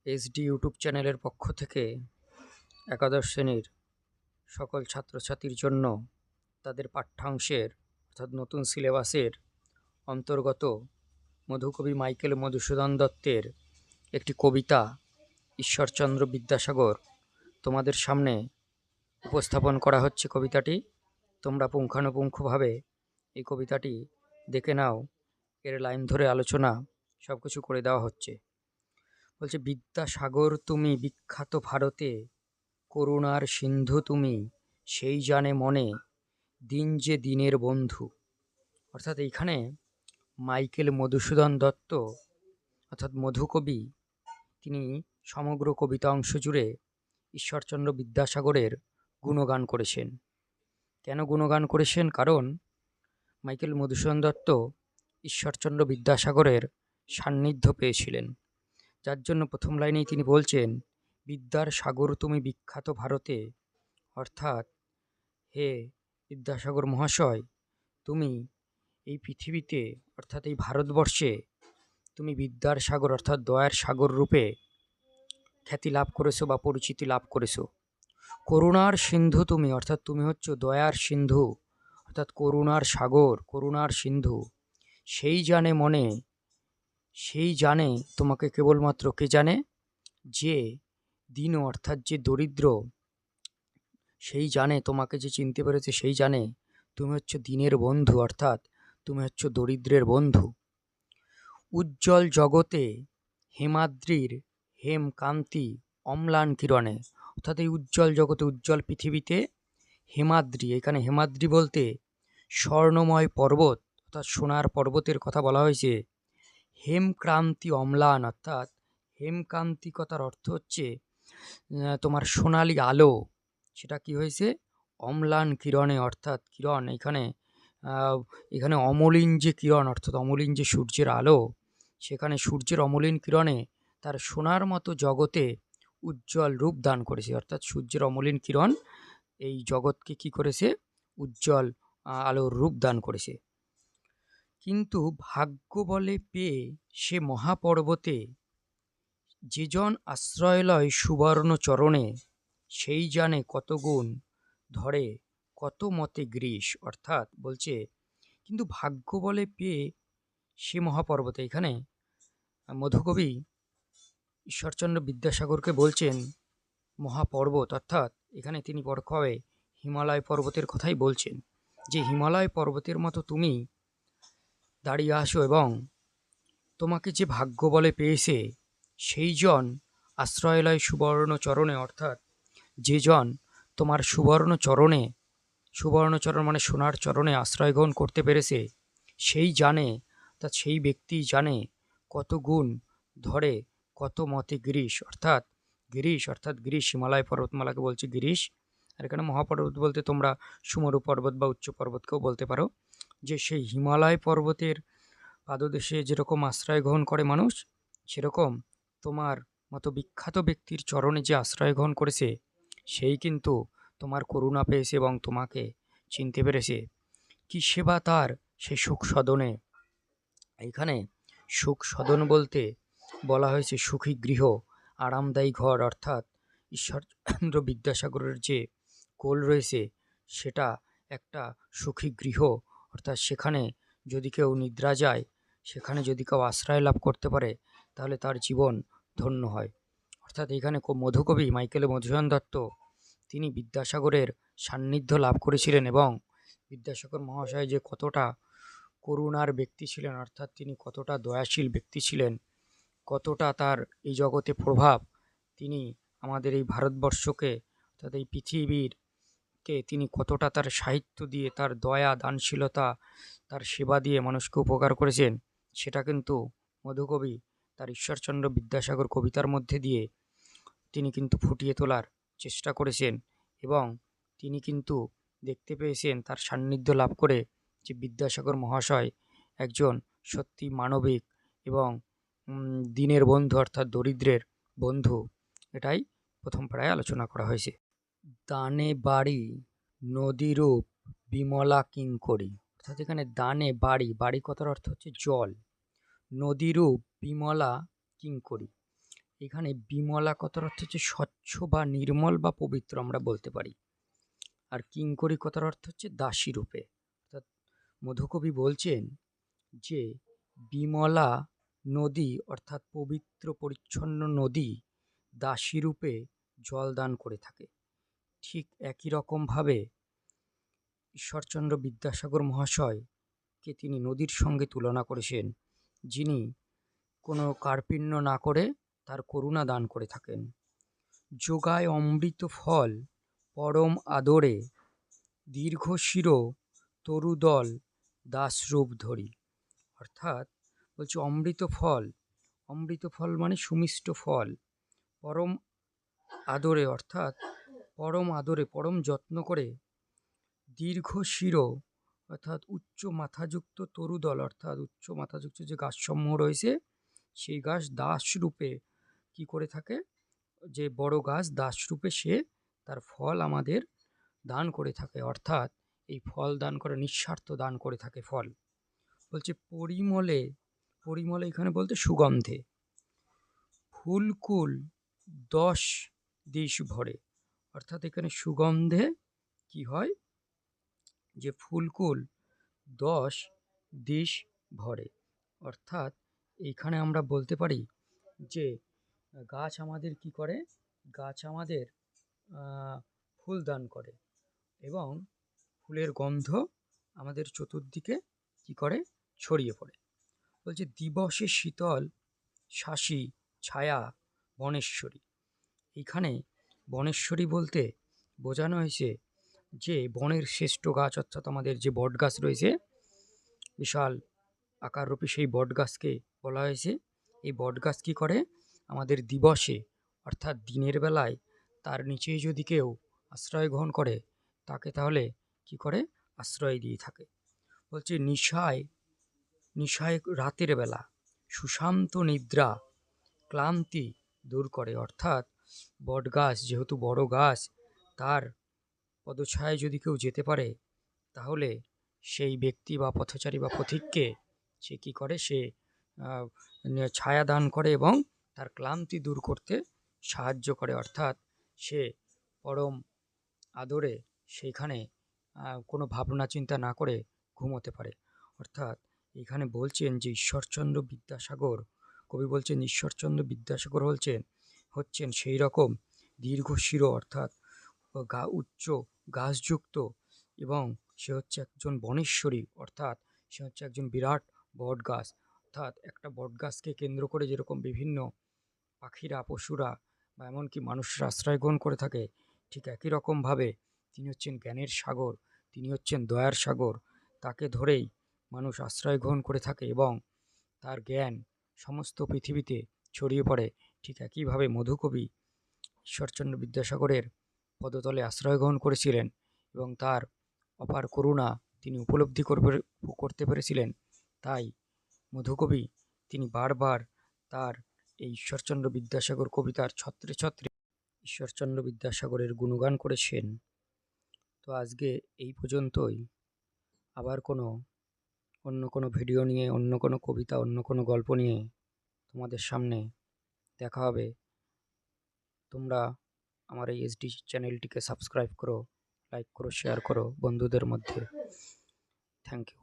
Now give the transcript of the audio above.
SD YouTube চ্যানেলের পক্ষ থেকে একাদশ শ্রেণীর সকল ছাত্রছাত্রীর জন্য তাদের পাঠ্যাংশের অর্থাৎ নতুন সিলেবাসের অন্তর্গত মধুকবি মাইকেল মধুসূদন দত্তের একটি কবিতা ঈশ্বরচন্দ্র বিদ্যাসাগর তোমাদের সামনে উপস্থাপন করা হচ্ছে। কবিতাটি তোমরা পুঙ্খানুপুঙ্খভাবে এই কবিতাটি দেখে নাও। এর লাইন ধরে আলোচনা সব কিছু করে দেওয়া হচ্ছে। বলছে, বিদ্যাসাগর তুমি বিখ্যাত ভারতে, করুণার সিন্ধু তুমি, সেই জানে মনে, দিন যে দিনের বন্ধু। অর্থাৎ এইখানে মাইকেল মধুসূদন দত্ত অর্থাৎ মধুকবি, তিনি সমগ্র কবিতা অংশ জুড়ে ঈশ্বরচন্দ্র বিদ্যাসাগরের গুণগান করেছেন। কেন গুণগান করেছেন? কারণ মাইকেল মধুসূদন দত্ত ঈশ্বরচন্দ্র বিদ্যাসাগরের সান্নিধ্য পেয়েছিলেন, যার জন্য প্রথম লাইনেই তিনি বলছেন, বিদ্যার সাগর তুমি বিখ্যাত ভারতে। অর্থাৎ হে বিদ্যাসাগর মহাশয়, তুমি এই পৃথিবীতে অর্থাৎ এই ভারতবর্ষে তুমি বিদ্যার সাগর অর্থাৎ দয়ার সাগর রূপে খ্যাতি লাভ করেছো বা পরিচিতি লাভ করেছো। করুণার সিন্ধু তুমি, অর্থাৎ তুমি হচ্ছ দয়ার সিন্ধু, অর্থাৎ করুণার সাগর, করুণার সিন্ধু। সেই জানে মনে, সেই জানে তোমাকে কেবলমাত্র কে জানে? যে দীন অর্থাৎ যে দরিদ্র, সেই জানে তোমাকে, যে চিনতে পেরেছে সেই জানে তুমি হচ্ছ দীনের বন্ধু, অর্থাৎ তুমি হচ্ছ দরিদ্রের বন্ধু। উজ্জ্বল জগতে হেমাদ্রির হেম কান্তি অম্লান কিরণে, অর্থাৎ এই উজ্জ্বল জগতে, উজ্জ্বল পৃথিবীতে হেমাদ্রি, এখানে হেমাদ্রি বলতে স্বর্ণময় পর্বত অর্থাৎ সোনার পর্বতের কথা বলা হয়েছে। হেমক্রান্তি অম্লান, অর্থাৎ হেমকান্তি কথার অর্থ হচ্ছে তোমার সোনালি আলো, সেটা কি হয়েছে? অম্লান কিরণে, অর্থাৎ কিরণ এখানে এখানে অমলিন যে কিরণ, অর্থাৎ অমলিন যে সূর্যের আলো, সেখানে সূর্যের অমলিন কিরণে তার সোনার মতো জগতে উজ্জ্বল রূপ দান করেছে। অর্থাৎ সূর্যের অমলিন কিরণ এই জগৎকে কি করেছে? উজ্জ্বল আলোর রূপ দান করেছে। কিন্তু ভাগ্য বলে পেয়ে সে মহাপর্বতে, যেজন আশ্রয়লয় সুবর্ণ চরণে, সেই জানে কত গুণ ধরে কত মতে গ্রীষ। অর্থাৎ বলছে, কিন্তু ভাগ্য বলে পেয়ে সে মহাপর্বতে, এখানে মধুকবি ঈশ্বরচন্দ্র বিদ্যাসাগরকে বলছেন মহাপর্বত, অর্থাৎ এখানে তিনি পরোক্ষভাবে হিমালয় পর্বতের কথাই বলছেন, যে হিমালয় পর্বতের মতো তুমি দাঁড়িয়ে আসো এবং তোমাকে যে ভাগ্য বলে পেয়েছে সেই জন আশ্রয়ালয় সুবর্ণ চরণে, অর্থাৎ যে জন তোমার সুবর্ণ চরণে, সুবর্ণচরণ মানে সোনার চরণে আশ্রয় গ্রহণ করতে পেরেছে, সেই জানে, অর্থাৎ সেই ব্যক্তি জানে কত গুণ ধরে কত মতে গিরিশ। অর্থাৎ গিরিশ হিমালয় পর্বতমালাকে বলছে গিরিশ। আর এখানে মহাপর্বত বলতে তোমরা সুমেরু পর্বত বা উচ্চ পর্বতকেও বলতে পারো। যে সেই হিমালয় পর্বতের পাদদেশে যেরকম আশ্রয় গ্রহণ করে মানুষ, সেরকম তোমার মতো বিখ্যাত ব্যক্তির চরণে যে আশ্রয় গ্রহণ করেছে, সেই কিন্তু তোমার করুণা পেয়েছে এবং তোমাকে চিনতে পেরেছে। কি সেবা তার সে সুখ সদনে। এইখানে সুখ সদন বলতে বলা হয়েছে সুখী গৃহ, আরামদায়ী ঘর, অর্থাৎ ঈশ্বরচন্দ্র বিদ্যাসাগরের যে কোল রয়েছে সেটা একটা সুখী গৃহ। অর্থাৎ সেখানে যদি কেউ নিদ্রা যায়, সেখানে যদি কেউ আশ্রয় লাভ করতে পারে, তাহলে তার জীবন ধন্য হয়। অর্থাৎ এখানে মধুকবি মাইকেল মধুসূদন দত্ত তিনি বিদ্যাসাগরের সান্নিধ্য লাভ করেছিলেন এবং বিদ্যাসাগর মহাশয় যে কতটা করুণার ব্যক্তি ছিলেন, অর্থাৎ তিনি কতটা দয়াশীল ব্যক্তি ছিলেন, কতটা তার এই জগতে প্রভাব, তিনি আমাদের এই ভারতবর্ষকে অর্থাৎ এই পৃথিবীরকে তিনি কতটা তার সাহিত্য দিয়ে, তার দয়া দানশীলতা, তার সেবা দিয়ে মানুষকে উপকার করেছেন, সেটা কিন্তু মধুকবি তার ঈশ্বরচন্দ্র বিদ্যাসাগর কবিতার মধ্যে দিয়ে তিনি কিন্তু ফুটিয়ে তোলার চেষ্টা করেছেন। এবং তিনি কিন্তু দেখতে পেয়েছেন তার সান্নিধ্য লাভ করে যে বিদ্যাসাগর মহাশয় একজন সত্যি মানবিক এবং দীনের বন্ধু, অর্থাৎ দরিদ্রের বন্ধু। এটাই প্রথম পাড়ায় আলোচনা করা হয়েছে। দানে বাড়ি নদীরূপ বিমলা কিঙ্করী, অর্থাৎ এখানে দানে বাড়ি, বাড়ি কথার অর্থ হচ্ছে জল, নদীরূপ বিমলা কিঙ্করী, এখানে বিমলা কথার অর্থ হচ্ছে স্বচ্ছ বা নির্মল বা পবিত্র আমরা বলতে পারি। আর কিঙ্করী কথার অর্থ হচ্ছে দাসী রূপে। অর্থাৎ মধুকবি বলছেন যে বিমলা নদী অর্থাৎ পবিত্র পরিচ্ছন্ন নদী দাসী রূপে জল দান করে থাকে। ঠিক একই রকমভাবে ঈশ্বরচন্দ্র বিদ্যাসাগর মহাশয়কে তিনি নদীর সঙ্গে তুলনা করেছেন, যিনি কোনো কার্পণ্য না করে তার করুণা দান করে থাকেন। যোগায় অমৃত ফল পরম আদরে দীর্ঘ শির তরুদল দাসরূপ ধরি। অর্থাৎ বলছে অমৃত ফল মানে সুমিষ্ট ফল, পরম আদরে অর্থাৎ পরম আদরে পরম যত্ন করে দীর্ঘ শির অর্থাৎ উচ্চ মাথাযুক্ত তরুদল অর্থাৎ উচ্চ মাথাযুক্ত যে গাছসমূহ রয়েছে সেই গাছ দাসরূপে কি করে থাকে, যে বড় গাছ দাসরূপে সে তার ফল আমাদের দান করে থাকে। অর্থাৎ এই ফল দান করে নিঃস্বার্থ দান করে থাকে ফল। বলছে পরিমলে এখানে বলতে সুগন্ধে, ফুলকুল 10 দিশ ভরে। অর্থাৎ এখানে সুগন্ধে কি হয়, যে ফুলকুল 10 দিশ ভরে। অর্থাৎ এইখানে আমরা বলতে পারি যে গাছ আমাদের কি করে, গাছ আমাদের ফুল দান করে এবং ফুলের গন্ধ আমাদের চতুর্দিকে কি করে ছড়িয়ে পড়ে। বলছে দিবসে শীতল শাসী ছায়া বনেশ্বরী। এখানে বনেশ্বরী বলতে বোঝানো হয়েছে যে বনের শ্রেষ্ঠ গাছ অর্থাৎ আমাদের যে বট গাছ রয়েছে, বিশাল আকাররূপী সেই বট গাছকে বলা হয়েছে। এই বট গাছ কী করে, আমাদের দিবসে অর্থাৎ দিনের বেলায় তার নিচেই যদি কেউ আশ্রয় গ্রহণ করে তাকে তাহলে কি করে আশ্রয় দিয়ে থাকে। বলছে নিশায় রাতের বেলা সুশান্ত নিদ্রা ক্লান্তি দূর করে। অর্থাৎ বট গাছ যেহেতু বড় গাছ, তার পদছায়ায় যদি কেউ যেতে পারে তাহলে সেই ব্যক্তি বা পথচারী বা পথিককে সে কী করে, সে ছায়া দান করে এবং তার ক্লান্তি দূর করতে সাহায্য করে। অর্থাৎ সে পরম আদরে সেইখানে কোনো ভাবনা চিন্তা না করে ঘুমোতে পারে। অর্থাৎ এখানে বলছেন যে ঈশ্বরচন্দ্র বিদ্যাসাগর, কবি বলছেন ঈশ্বরচন্দ্র বিদ্যাসাগর হচ্ছেন সেই রকম দীর্ঘশির অর্থাৎ উচ্চ গাছযুক্ত, এবং সে হচ্ছে একজন বনেশ্বরী অর্থাৎ সে হচ্ছে একজন বিরাট বট গাছ। অর্থাৎ একটা বট গাছকে কেন্দ্র করে যেরকম বিভিন্ন পাখিরা পশুরা বা এমনকি মানুষরা আশ্রয় গ্রহণ করে থাকে, ঠিক একই রকমভাবে তিনি হচ্ছেন জ্ঞানের সাগর, তিনি হচ্ছেন দয়ার সাগর। তাকে ধরেই মানুষ আশ্রয় গ্রহণ করে থাকে এবং তার জ্ঞান সমস্ত পৃথিবীতে ছড়িয়ে পড়ে। ঠিক একইভাবে মধুকবি ঈশ্বরচন্দ্র বিদ্যাসাগরের পদতলে আশ্রয় গ্রহণ করেছিলেন এবং তার অপার করুণা তিনি উপলব্ধি করতে পেরেছিলেন। তাই মধুকবি তিনি বারবার তার এই ঈশ্বরচন্দ্র বিদ্যাসাগর কবিতার ছত্রে ছত্রে ঈশ্বরচন্দ্র বিদ্যাসাগরের গুণগান করেছেন। তো আজকে এই পর্যন্তই। আবার অন্য কোনো ভিডিও নিয়ে, অন্য কোনো কবিতা, অন্য কোনো গল্প নিয়ে তোমাদের সামনে দেখা হবে। তোমরা আমার এই এসডি চ্যানেলটিকে সাবস্ক্রাইব করো, লাইক করো, শেয়ার করো বন্ধুদের মধ্যে। Thank you.